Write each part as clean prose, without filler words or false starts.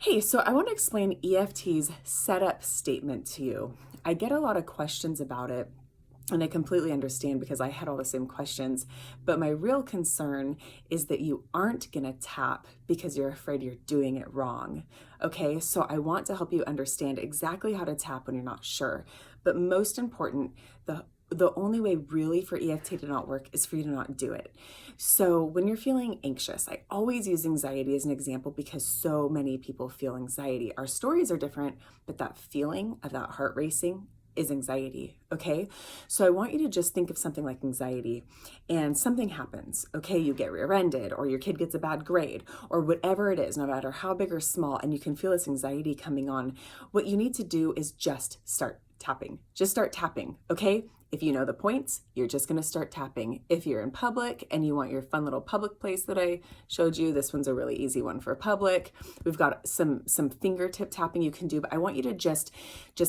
Hey, so I want to explain EFT's setup statement to you. I get a lot of questions about it, and I completely understand because I had all the same questions. But my real concern is that you aren't going to tap because you're afraid you're doing it wrong. Okay, so I want to help you understand exactly how to tap when you're not sure. But most important, the only way really for EFT to not work is for you to not do it. So when you're feeling anxious, I always use anxiety as an example because so many people feel anxiety. Our stories are different, but that feeling of that heart racing is anxiety, okay? So I want you to just think of something like anxiety and something happens, okay? You get rear-ended or your kid gets a bad grade or whatever it is, no matter how big or small, and you can feel this anxiety coming on. What you need to do is just start tapping. Just start tapping, okay? If you know the points, you're just gonna start tapping. If you're in public and you want your fun little public place that I showed you, this one's a really easy one for public. We've got some fingertip tapping you can do, but I want you to just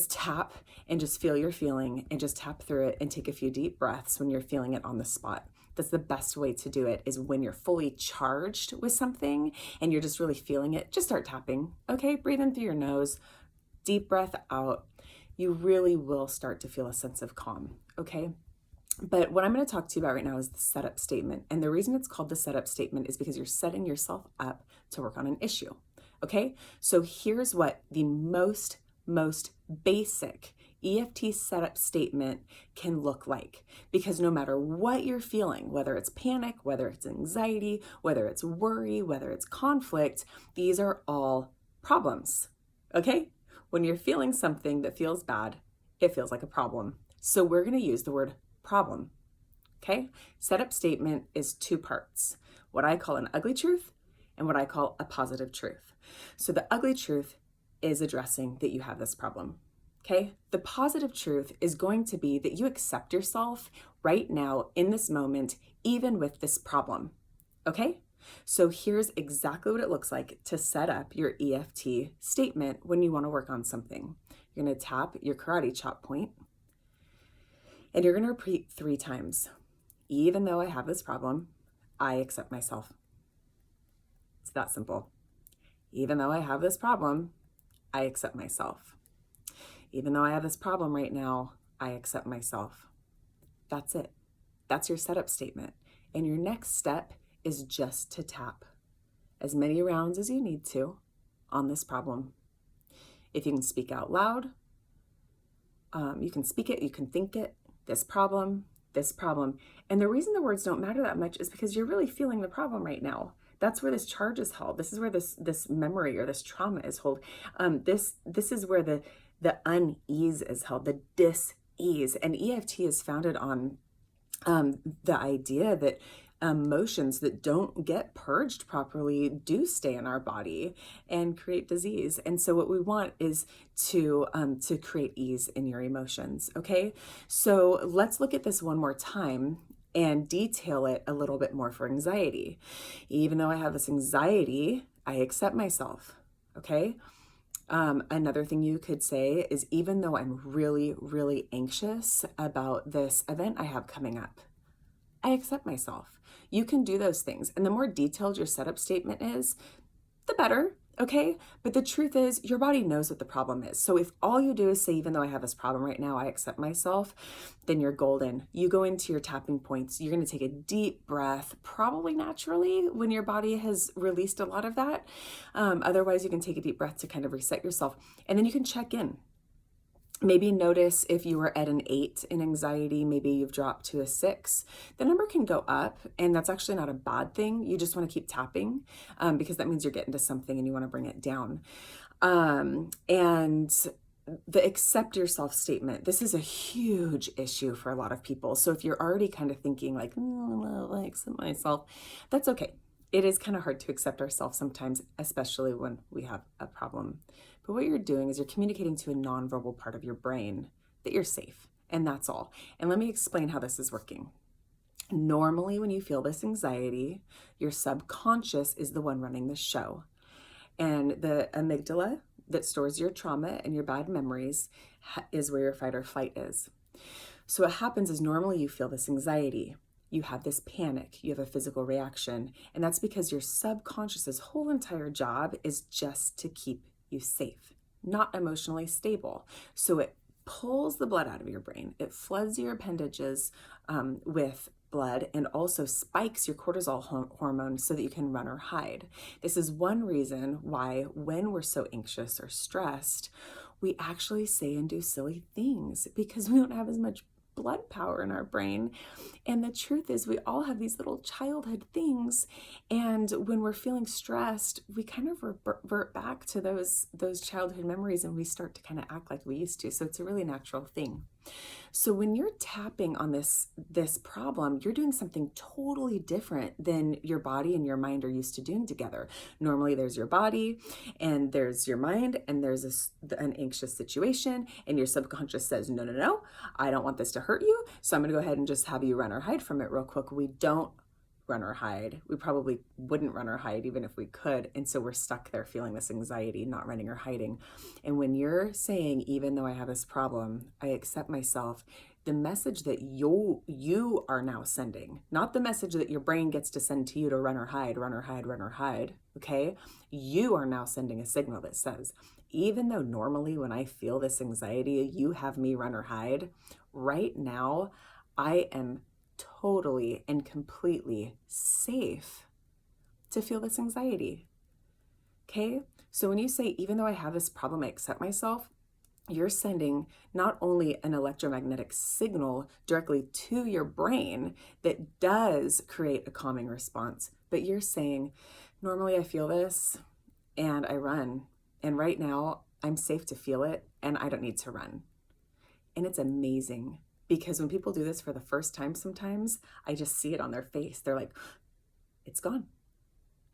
tap and just feel your feeling and just tap through it and take a few deep breaths when you're feeling it on the spot. That's the best way to do it, is when you're fully charged with something and you're just really feeling it, just start tapping, okay? Breathe in through your nose, deep breath out. You really will start to feel a sense of calm, okay? But what I'm going to talk to you about right now is the setup statement. And the reason it's called the setup statement is because you're setting yourself up to work on an issue, okay? So here's what the most basic EFT setup statement can look like. Because no matter what you're feeling, whether it's panic, whether it's anxiety, whether it's worry, whether it's conflict, these are all problems, okay? When you're feeling something that feels bad, it feels like a problem. So we're going to use the word problem, okay? Setup statement is two parts, what I call an ugly truth and what I call a positive truth. So the ugly truth is addressing that you have this problem, okay? The positive truth is going to be that you accept yourself right now in this moment, even with this problem, okay? So here's exactly what it looks like to set up your EFT statement when you want to work on something. You're going to tap your karate chop point, and you're going to repeat 3 times. Even though I have this problem, I accept myself. It's that simple. Even though I have this problem, I accept myself. Even though I have this problem right now, I accept myself. That's it. That's your setup statement. And your next step is just to tap as many rounds as you need to on this problem. If you can speak out loud, you can speak it, you can think it, this problem. And the reason the words don't matter that much is because you're really feeling the problem right now. That's where this charge is held. This is where this memory or this trauma is held. This is where the unease is held, the dis-ease. And EFT is founded on the idea that emotions that don't get purged properly do stay in our body and create disease. And so what we want is to create ease in your emotions, okay? So let's look at this one more time and detail it a little bit more for anxiety. Even though I have this anxiety, I accept myself, okay? Another thing you could say is, even though I'm really anxious about this event I have coming up, I accept myself. You can do those things. And the more detailed your setup statement is, the better, okay? But the truth is, your body knows what the problem is. So if all you do is say, even though I have this problem right now, I accept myself, then you're golden. You go into your tapping points. You're going to take a deep breath, probably naturally when your body has released a lot of that. Otherwise, you can take a deep breath to kind of reset yourself. And then you can check in. Maybe notice if you were at an 8 in anxiety, maybe you've dropped to a 6. The number can go up, and that's actually not a bad thing. You just want to keep tapping because that means you're getting to something and you want to bring it down. And the accept yourself statement, this is a huge issue for a lot of people. So if you're already kind of thinking like, I accept myself, that's okay. It is kind of hard to accept ourselves sometimes, especially when we have a problem. But what you're doing is you're communicating to a nonverbal part of your brain that you're safe, and that's all. And let me explain how this is working. Normally, when you feel this anxiety, your subconscious is the one running the show. And the amygdala that stores your trauma and your bad memories is where your fight or flight is. So what happens is, normally you feel this anxiety. you have this panic, you have a physical reaction, and that's because your subconscious's whole entire job is just to keep you safe, not emotionally stable. So it pulls the blood out of your brain, it floods your appendages with blood, and also spikes your cortisol hormone so that you can run or hide. This is one reason why when we're so anxious or stressed, we actually say and do silly things, because we don't have as much blood power in our brain. And the truth is, we all have these little childhood things, and when we're feeling stressed, we kind of revert back to those childhood memories, and we start to kind of act like we used to. So it's a really natural thing. So when you're tapping on this problem, you're doing something totally different than your body and your mind are used to doing together. Normally there's your body and there's your mind, and there's an anxious situation, and your subconscious says, no, no, no, I don't want this to hurt you, so I'm gonna go ahead and just have you run or hide from it real quick. We don't run or hide. We probably wouldn't run or hide even if we could. And so we're stuck there feeling this anxiety, not running or hiding. And when you're saying, even though I have this problem, I accept myself, the message that you are now sending, not the message that your brain gets to send to you to run or hide, run or hide, run or hide, okay? You are now sending a signal that says, even though normally when I feel this anxiety, you have me run or hide, right now I am totally and completely safe to feel this anxiety. Okay? So when you say, even though I have this problem, I accept myself, you're sending not only an electromagnetic signal directly to your brain that does create a calming response, but you're saying, normally I feel this and I run, and right now I'm safe to feel it and I don't need to run. And it's amazing, because when people do this for the first time, sometimes I just see it on their face. They're like, it's gone.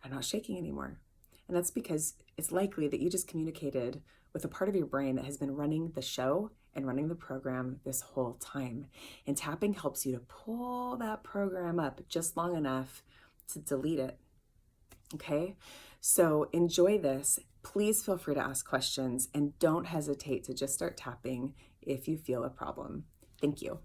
I'm not shaking anymore. And that's because it's likely that you just communicated with a part of your brain that has been running the show and running the program this whole time. And tapping helps you to pull that program up just long enough to delete it. Okay? So enjoy this. Please feel free to ask questions, and don't hesitate to just start tapping if you feel a problem. Thank you.